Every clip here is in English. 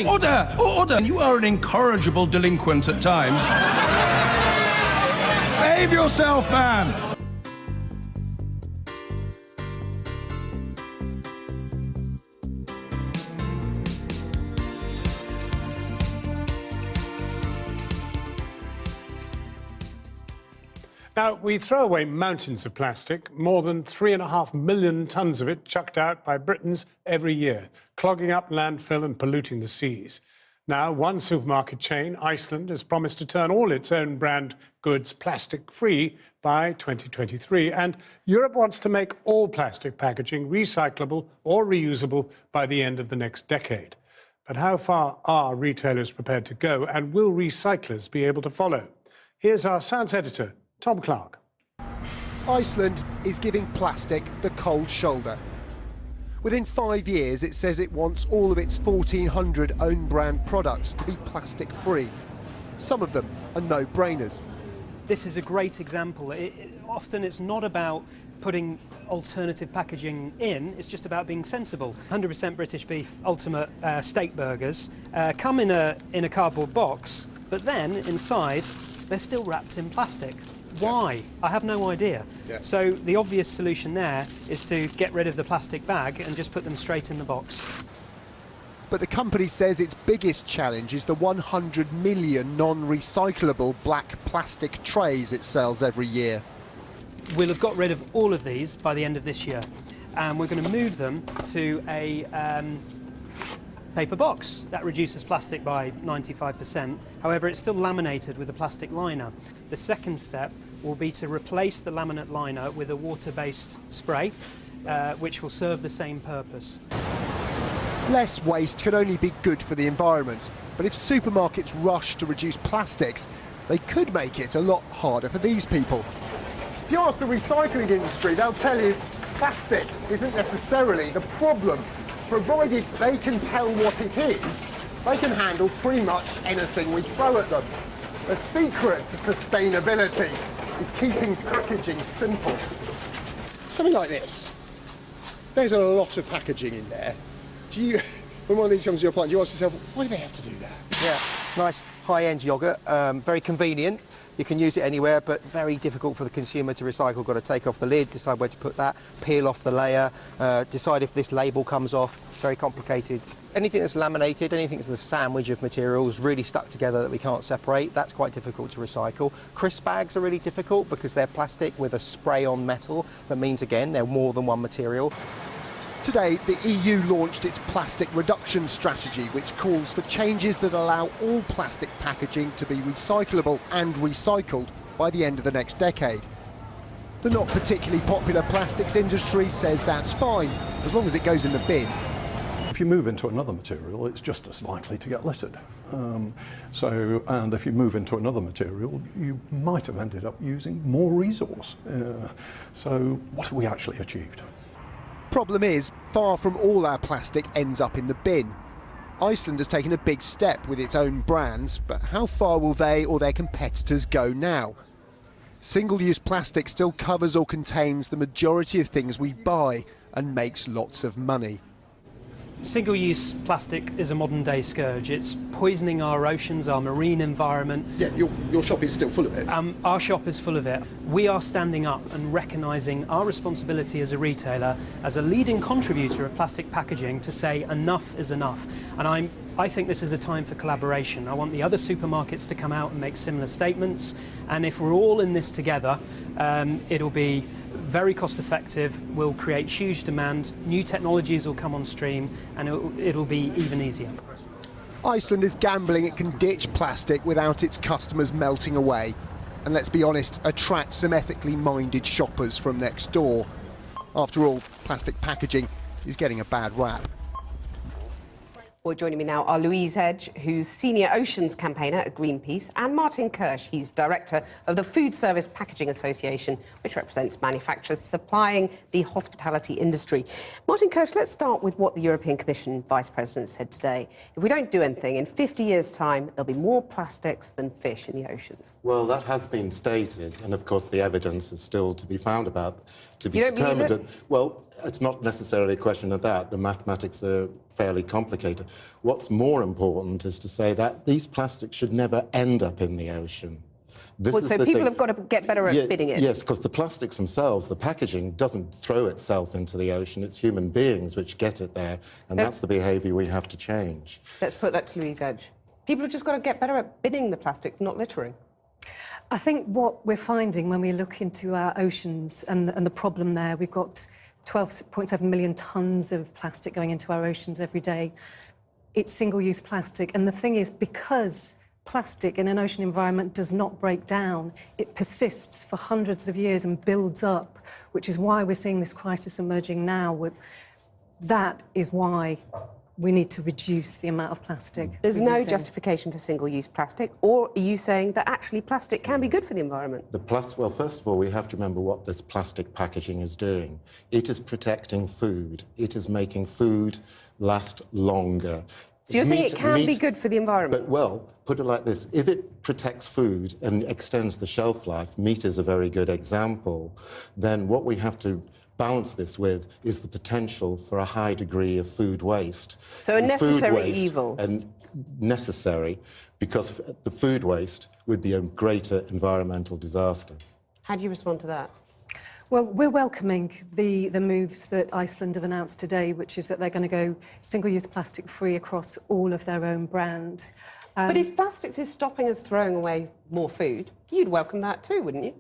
Order! Order! You are an incorrigible delinquent at times. Behave yourself, man! Now, we throw away mountains of plastic, more than 3.5 million tonnes of it chucked out by Britons every year, clogging up landfill and polluting the seas. Now, one supermarket chain, Iceland, has promised to turn all its own brand goods plastic-free by 2023, and Europe wants to make all plastic packaging recyclable or reusable by the end of the next decade. But how far are retailers prepared to go, and will recyclers be able to follow? Here's our science editor, Tom Clark. Iceland is giving plastic the cold shoulder. Within 5 years, it says it wants all of its 1,400 own brand products to be plastic-free. Some of them are no-brainers. This is a great example. Often it's not about putting alternative packaging in, it's just about being sensible. 100% British beef ultimate steak burgers come in a cardboard box, but then inside they're still wrapped in plastic. Why? I have no idea. Yeah. So the obvious solution there is to get rid of the plastic bag and just put them straight in the box. But the company says its biggest challenge is the 100 million non-recyclable black plastic trays it sells every year. We'll have got rid of all of these by the end of this year, and we're going to move them to a paper box. That reduces plastic by 95%. However, it's still laminated with a plastic liner. The second step will be to replace the laminate liner with a water-based spray, which will serve the same purpose. Less waste can only be good for the environment, but if supermarkets rush to reduce plastics, they could make it a lot harder for these people. If you ask the recycling industry, they'll tell you plastic isn't necessarily the problem. Provided they can tell what it is, they can handle pretty much anything we throw at them. The secret to sustainability is keeping packaging simple. Something like this. There's a lot of packaging in there. Do you, when one of these comes to your plant, do you ask yourself, why do they have to do that? Yeah, nice high-end yoghurt, very convenient. You can use it anywhere, but very difficult for the consumer to recycle. Got to take off the lid, decide where to put that, peel off the layer, decide if this label comes off. Very complicated. Anything that's laminated, anything that's a sandwich of materials really stuck together that we can't separate, that's quite difficult to recycle. Crisp bags are really difficult because they're plastic with a spray-on metal. That means, again, they're more than one material. Today, the EU launched its plastic reduction strategy, which calls for changes that allow all plastic packaging to be recyclable and recycled by the end of the next decade. The not particularly popular plastics industry says that's fine, as long as it goes in the bin. If you move into another material, it's just as likely to get littered. And if you move into another material, you might have ended up using more resource. So what have we actually achieved? Problem is, far from all our plastic ends up in the bin. Iceland has taken a big step with its own brands, but how far will they or their competitors go now? Single-use plastic still covers or contains the majority of things we buy and makes lots of money. Single-use plastic is a modern-day scourge. It's poisoning our oceans, our marine environment. Yeah, your shop is still full of it. Our shop is full of it. We are standing up and recognising our responsibility as a retailer, as a leading contributor of plastic packaging, to say enough is enough. And I think this is a time for collaboration. I want the other supermarkets to come out and make similar statements. And if we're all in this together, it'll be very cost effective, will create huge demand, new technologies will come on stream, and it'll be even easier. Iceland is gambling it can ditch plastic without its customers melting away. And let's be honest, attract some ethically minded shoppers from next door. After all, plastic packaging is getting a bad rap. Well, joining me now are Louise Hedge, who's Senior Oceans Campaigner at Greenpeace, and Martin Kirsch, he's Director of the Food Service Packaging Association, which represents manufacturers supplying the hospitality industry. Martin Kirsch, let's start with what the European Commission Vice President said today. If we don't do anything, in 50 years' time, there'll be more plastics than fish in the oceans. Well, that has been stated, and of course the evidence is still to be found about, to be determined. Well, it's not necessarily a question of that. The mathematics are fairly complicated. What's more important is to say that these plastics should never end up in the ocean. So people have got to get better at bidding it? Yes, because the plastics themselves, the packaging, doesn't throw itself into the ocean. It's human beings which get it there, and that's the behaviour we have to change. Let's put that to Louise Edge. People have just got to get better at bidding the plastics, not littering. I think what we're finding when we look into our oceans and the problem there, we've got 12.7 million tonnes of plastic going into our oceans every day. It's single-use plastic, and the thing is, because plastic in an ocean environment does not break down, it persists for hundreds of years and builds up, which is why we're seeing this crisis emerging now. That is why we need to reduce the amount of plastic. There's no justification for single-use plastic, or are you saying that actually plastic can be good for the environment? Well, first of all, we have to remember what this plastic packaging is doing. It is protecting food. It is making food last longer. So you're saying it can be good for the environment? But, well, put it like this. If it protects food and extends the shelf life, meat is a very good example, then what we have to balance this with is the potential for a high degree of food waste. So a necessary evil. And necessary, because the food waste would be a greater environmental disaster. How do you respond to that? Well, we're welcoming the moves that Iceland have announced today, which is that they're going to go single-use plastic-free across all of their own brand. But if plastics is stopping us throwing away more food, you'd welcome that too, wouldn't you?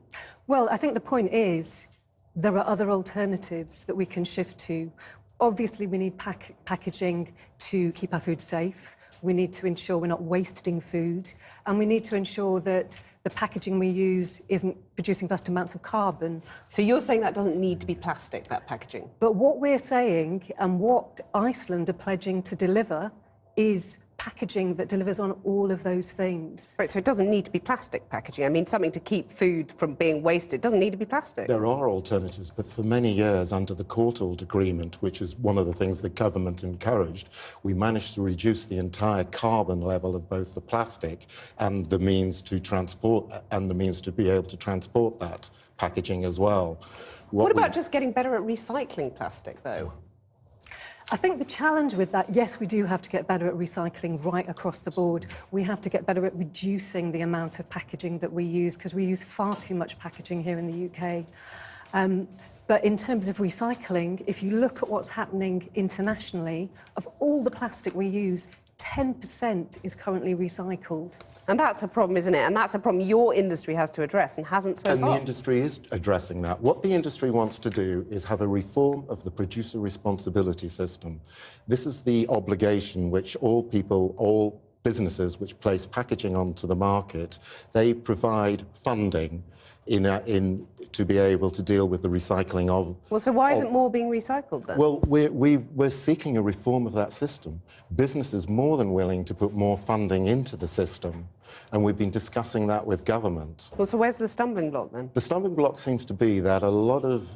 Well, I think the point is there are other alternatives that we can shift to. Obviously, we need packaging to keep our food safe. We need to ensure we're not wasting food, and we need to ensure that the packaging we use isn't producing vast amounts of carbon. So you're saying that doesn't need to be plastic, that packaging? But what we're saying, and what Iceland are pledging to deliver, is packaging that delivers on all of those things. Right, so it doesn't need to be plastic packaging. I mean, something to keep food from being wasted doesn't need to be plastic. There are alternatives, but for many years under the Courtauld Agreement, which is one of the things the government encouraged, we managed to reduce the entire carbon level of both the plastic and the means to transport, and the means to be able to transport that packaging as well. What about just getting better at recycling plastic, though? I think the challenge with that, yes, we do have to get better at recycling right across the board. We have to get better at reducing the amount of packaging that we use, because we use far too much packaging here in the UK. But in terms of recycling, if you look at what's happening internationally, of all the plastic we use, 10% is currently recycled. And that's a problem, isn't it? And that's a problem your industry has to address and hasn't so far. And the industry is addressing that. What the industry wants to do is have a reform of the producer responsibility system. This is the obligation which all businesses which place packaging onto the market, they provide funding to be able to deal with the recycling of... Well, so why isn't more being recycled then? Well, we're seeking a reform of that system. Businesses more than willing to put more funding into the system, and we've been discussing that with government. Well, so where's the stumbling block then? The stumbling block seems to be that a lot of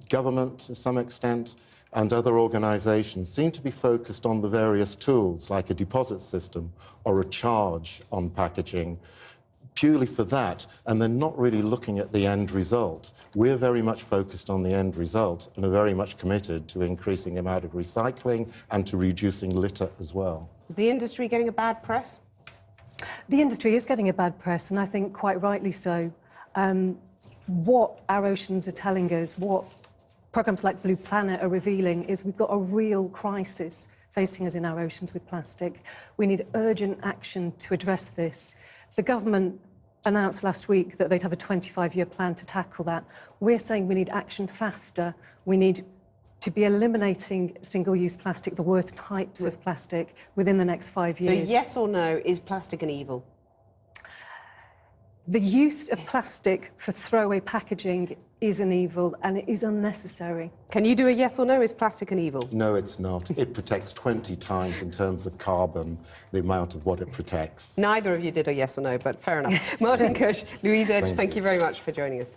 government, to some extent, and other organisations seem to be focused on the various tools, like a deposit system or a charge on packaging, purely for that, and they're not really looking at the end result. We're very much focused on the end result and are very much committed to increasing the amount of recycling and to reducing litter as well. Is the industry getting a bad press? The industry is getting a bad press, and I think quite rightly so. What our oceans are telling us, what programmes like Blue Planet are revealing, is we've got a real crisis facing us in our oceans with plastic. We need urgent action to address this. The government announced last week that they'd have a 25-year plan to tackle that. We're saying we need action faster. We need to be eliminating single-use plastic, the worst types of plastic, within the next 5 years. So yes or no, is plastic an evil? The use of plastic for throwaway packaging is an evil, and it is unnecessary. Can you do a yes or no? Is plastic an evil? No, it's not. It protects 20 times in terms of carbon, the amount of what it protects. Neither of you did a yes or no, but fair enough. Martin Kirsch, Louise Edge, thank you very much for joining us.